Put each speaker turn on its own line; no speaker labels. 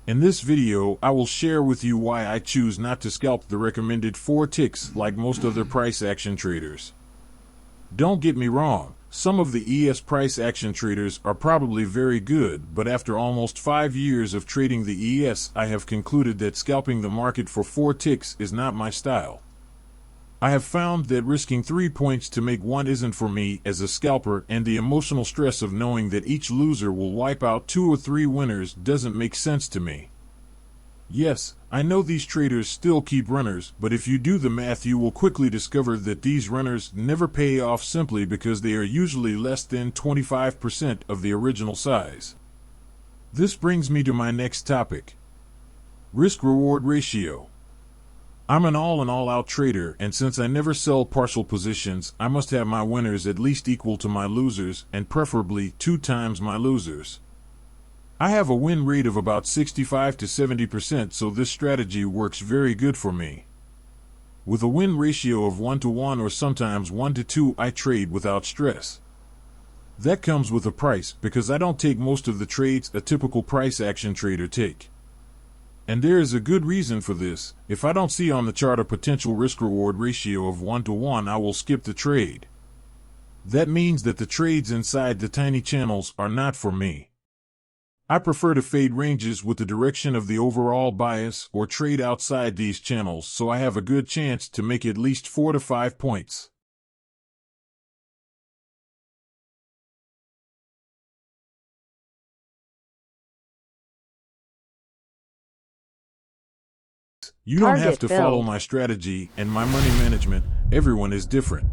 In this video, I will share with you why I choose not to scalp the recommended 4 ticks like most other price action traders. Don't get me wrong, some of the ES price action traders are probably very good, but after almost 5 years of trading the ES, I have concluded that scalping the market for 4 ticks is not my style. I have found that risking 3 points to make 1 isn't for me as a scalper, and the emotional stress of knowing that each loser will wipe out 2 or 3 winners doesn't make sense to me. Yes, I know these traders still keep runners, but if you do the math you will quickly discover that these runners never pay off simply because they are usually less than 25% of the original size. This brings me to my next topic. Risk-reward ratio. I'm an all and all-out trader, and since I never sell partial positions, I must have my winners at least equal to my losers, and preferably 2 times my losers. I have a win rate of about 65 to 70%, so this strategy works very good for me. With a win ratio of 1 to 1 or sometimes 1 to 2, I trade without stress. That comes with a price, because I don't take most of the trades a typical price action trader take. And there is a good reason for this. If I don't see on the chart a potential risk-reward ratio of 1 to 1, I will skip the trade. That means that the trades inside the tiny channels are not for me. I prefer to fade ranges with the direction of the overall bias or trade outside these channels, so I have a good chance to make at least 4 to 5 points. You don't have
Target
to follow
filled.
my strategy and my money management. Everyone is different.